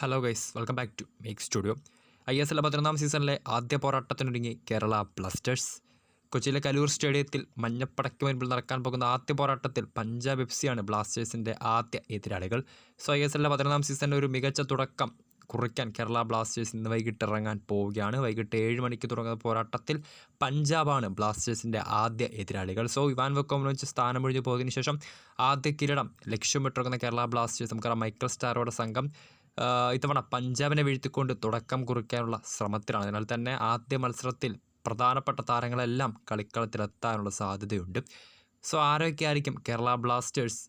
Hello guys, welcome back to make studio. ISL 13ാം സീസണിലെ ആദ്യ പോരാട്ടത്തിനൊരുങ്ങി കേരള ബ്ലാസ്റ്റേഴ്സ്. കൊച്ചിയിലെ കലൂർ സ്റ്റേഡിയത്തിൽ മഞ്ഞപ്പടയ്ക്ക് മുൻപിൽ നടക്കാൻ പോകുന്ന ആദ്യ പോരാട്ടത്തിൽ പഞ്ചാബ് FC ബ്ലാസ്റ്റേഴ്സിൻ്റെ ആദ്യ എതിരാളികൾ. ISL 13ാം സീസണിൻ്റെ ഒരു മികച്ച തുടക്കം കുറിക്കാൻ കേരള ബ്ലാസ്റ്റേഴ്സ് ഇന്ന് വൈകിട്ട് ഇറങ്ങാൻ പോവുകയാണ്. വൈകിട്ട് 7 മണിക്ക് തുടങ്ങുന്ന പോരാട്ടത്തിൽ പഞ്ചാബാണ് ബ്ലാസ്റ്റേഴ്സിൻ്റെ ആദ്യ എതിരാളികൾ. ഇവാൻ വെക്കോമനോവിച്ച് സ്ഥാനമൊഴിഞ്ഞു പോയതിനു ശേഷം ആദ്യ കിരീടം ലക്ഷ്യമിട്ടിറങ്ങുന്ന കേരള ബ്ലാസ്റ്റേഴ്സ് നമുക്കറിയാം മൈക്കൽ സ്റ്റാരോയുടെ സംഘം ഇത്തവണ പഞ്ചാബിനെ വീഴ്ത്തിക്കൊണ്ട് തുടക്കം കുറിക്കാനുള്ള ശ്രമത്തിലാണ്. അതിനാൽ തന്നെ ആദ്യ മത്സരത്തിൽ പ്രധാനപ്പെട്ട താരങ്ങളെല്ലാം കളിക്കളത്തിലെത്താനുള്ള സാധ്യതയുണ്ട്. ആരൊക്കെയായിരിക്കും കേരള ബ്ലാസ്റ്റേഴ്സ്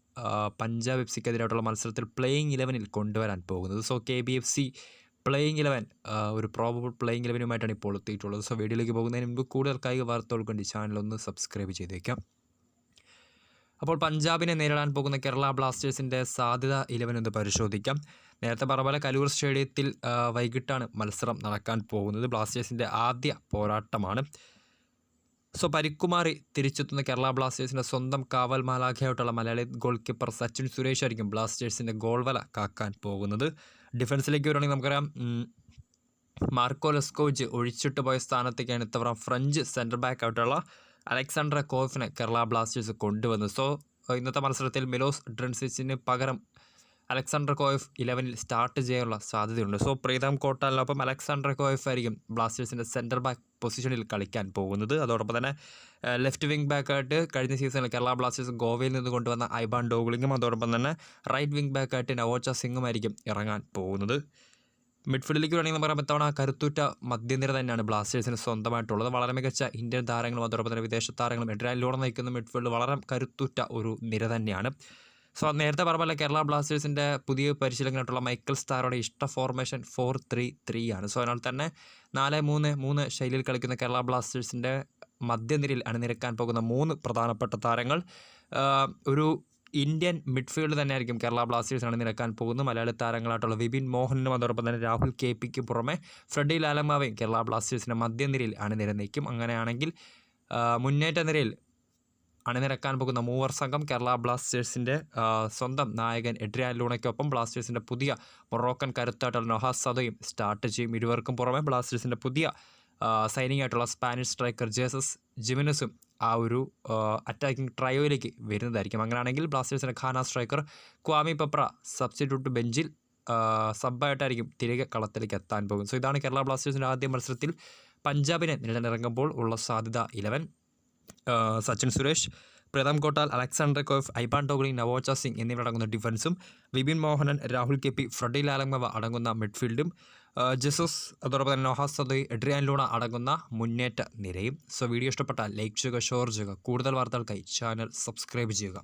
പഞ്ചാബ് FCക്കെതിരായിട്ടുള്ള മത്സരത്തിൽ പ്ലേയിങ് 11-ൽ കൊണ്ടുവരാൻ പോകുന്നത്? KBFC പ്ലേയിങ് 11 ഒരു പ്രോബബിൾ പ്ലേയിങ് 11-യുമായിട്ടാണ് ഇപ്പോൾ എത്തിയിട്ടുള്ളത്. വീഡിയോയിലേക്ക് പോകുന്നതിന് മുമ്പ് കൂടുതൽ കായിക വാർത്തകൾക്ക് വേണ്ടി ചാനലൊന്ന് സബ്സ്ക്രൈബ് ചെയ്തേക്കാം. അപ്പോൾ പഞ്ചാബിനെ നേരിടാൻ പോകുന്ന കേരള ബ്ലാസ്റ്റേഴ്സിൻ്റെ സാധ്യത 11 എന്ന് പരിശോധിക്കാം. നേരത്തെ പറഞ്ഞ പോലെ കലൂർ സ്റ്റേഡിയത്തിൽ വൈകിട്ടാണ് മത്സരം നടക്കാൻ പോകുന്നത്. ബ്ലാസ്റ്റേഴ്സിൻ്റെ ആദ്യ പോരാട്ടമാണ്. പരിക്കുമാറി തിരിച്ചെത്തുന്ന കേരള ബ്ലാസ്റ്റേഴ്സിൻ്റെ സ്വന്തം കാവൽ മാലാഖയായിട്ടുള്ള മലയാളി ഗോൾ കീപ്പർ സച്ചിൻ സുരേഷ് ആയിരിക്കും ബ്ലാസ്റ്റേഴ്സിൻ്റെ ഗോൾവല കാക്കാൻ പോകുന്നത്. ഡിഫൻസിലേക്ക് വരുവാണെങ്കിൽ നമുക്കറിയാം മാർക്കോ ലെസ്കോവിച്ച് ഒഴിച്ചിട്ട് പോയ സ്ഥാനത്തേക്കാണ് ഇത്തവണ ഫ്രഞ്ച് സെൻറ്റർ ബാക്ക് ആയിട്ടുള്ള അലക്സാണ്ടർ കോഫിനെ കേരള ബ്ലാസ്റ്റേഴ്സ് കൊണ്ടുവന്നു. ഇന്നത്തെ മത്സരത്തിൽ മിലോസ് ഡ്രിൻസിച്ചിന് പകരം അലക്സാണ്ടർ കോയഫ് 11-ൽ സ്റ്റാർട്ട് ചെയ്യാനുള്ള സാധ്യതയുണ്ട്. പ്രീതം കോട്ടാലിനൊപ്പം അലക്സാണ്ടർ കോയഫ് ആയിരിക്കും ബ്ലാസ്റ്റേഴ്സിൻ്റെ സെൻറ്റർ ബാക്ക് പൊസിഷനിൽ കളിക്കാൻ പോകുന്നത്. അതോടൊപ്പം തന്നെ ലെഫ്റ്റ് വിങ് ബാക്കായിട്ട് കഴിഞ്ഞ സീസണിൽ കേരള ബ്ലാസ്റ്റേഴ്സ് ഗോവയിൽ നിന്ന് കൊണ്ടുവന്ന ഐബാൻ ഡോഗ്ലിങ്ങും അതോടൊപ്പം തന്നെ റൈറ്റ് വിങ് ബാക്കായിട്ട് നവോച്ച സിംഗുമായിരിക്കും ഇറങ്ങാൻ പോകുന്നത്. മിഡ്ഫീൽഡിലേക്ക് വേണമെങ്കിൽ പറയാം ഇത്തവണ കരുത്തുറ്റ മധ്യനിര തന്നെയാണ് ബ്ലാസ്റ്റേഴ്സിന് സ്വന്തമായിട്ടുള്ളത്. വളരെ മികച്ച ഇന്ത്യൻ താരങ്ങളും അതോടൊപ്പം തന്നെ വിദേശ താരങ്ങളും എഡ്രാനിലൂടെ നയിക്കുന്ന മിഡ്ഫീൽഡ് വളരെ കരുത്തുറ്റ ഒരു നിര തന്നെയാണ്. നേരത്തെ പറഞ്ഞ കേരള ബ്ലാസ്റ്റേഴ്സിൻ്റെ പുതിയ പരിശീലകനായിട്ടുള്ള മൈക്കൽ സ്റ്റാരോയുടെ ഇഷ്ട ഫോർമേഷൻ 4-3-3 ആണ്. അതിനാൽ തന്നെ 4-3-3 ശൈലിയിൽ കളിക്കുന്ന കേരള ബ്ലാസ്റ്റേഴ്സിൻ്റെ മധ്യനിരയിൽ അണിനിരക്കാൻ പോകുന്ന 3 പ്രധാനപ്പെട്ട താരങ്ങൾ ഒരു ഇന്ത്യൻ മിഡ്ഫീൽഡ് തന്നെയായിരിക്കും കേരള ബ്ലാസ്റ്റേഴ്സ് അണിനിരക്കാൻ പോകുന്നത്. മലയാളി താരങ്ങളായിട്ടുള്ള വിപിൻ മോഹനും അതോടൊപ്പം തന്നെ രാഹുൽ KPക്ക് പുറമെ ഫ്രെഡി ലാലമാവയും കേരള ബ്ലാസ്റ്റേഴ്സിൻ്റെ മധ്യനിരയിൽ അണിനിരന്നേക്കും. അങ്ങനെയാണെങ്കിൽ മുന്നേറ്റ നിരയിൽ അണിനിരക്കാൻ പോകുന്ന മൂവർ സംഘം കേരള ബ്ലാസ്റ്റേഴ്സിൻ്റെ സ്വന്തം നായകൻ എഡ്രിയാൻ ലൂണയ്ക്കൊപ്പം ബ്ലാസ്റ്റേഴ്സിൻ്റെ പുതിയ മൊറോക്കൻ കരുത്തായിട്ടുള്ള നൊഹാസ് സദോയും സ്റ്റാർട്ട് ചെയ്യും. ഇരുവർക്കും പുറമെ ബ്ലാസ്റ്റേഴ്സിൻ്റെ പുതിയ സൈനിങ് ആയിട്ടുള്ള സ്പാനിഷ് സ്ട്രൈക്കർ ജേസസ് ജിമിനസും ആ ഒരു അറ്റാക്കിംഗ് ട്രയോയിലേക്ക് വരുന്നതായിരിക്കും. അങ്ങനെയാണെങ്കിൽ ബ്ലാസ്റ്റേഴ്സിൻ്റെ ഖാന സ്ട്രൈക്കർ ക്വാമി പെപ്ര സബ്സ്റ്റിറ്റ്യൂട്ട് ബെഞ്ചിൽ സബ്ബായിട്ടായിരിക്കും തിരികെ കളത്തിലേക്ക് എത്താൻ പോകും. ഇതാണ് കേരള ബ്ലാസ്റ്റേഴ്സിൻ്റെ ആദ്യ മത്സരത്തിൽ പഞ്ചാബിനെ നേരിടാനിറങ്ങുമ്പോൾ ഉള്ള സാധ്യത 11. സച്ചിൻ സുരേഷ്, പ്രീതം കോട്ടാൽ, അലക്സാണ്ടർ കോഫ്, ഐബാൻ ഡോഗ്ലി, നവോച്ച സിംഗ് എന്നിവർ അടങ്ങുന്ന ഡിഫൻസും വിപിൻ മോഹനൻ, രാഹുൽ KP, ഫ്രെഡി ലാലമവ അടങ്ങുന്ന മിഡ്ഫീൽഡും ജെസസ് അതോടൊപ്പം തന്നെ നൊഹാസ് സദോയ്, എഡ്രിയാൻ ലൂണ അടങ്ങുന്ന മുന്നേറ്റ നിരയും. വീഡിയോ ഇഷ്ടപ്പെട്ടാൽ ലൈക്ക് ചെയ്യുക, ഷെയർ ചെയ്യുക. കൂടുതൽ വാർത്തകൾക്കായി ചാനൽ സബ്സ്ക്രൈബ് ചെയ്യുക.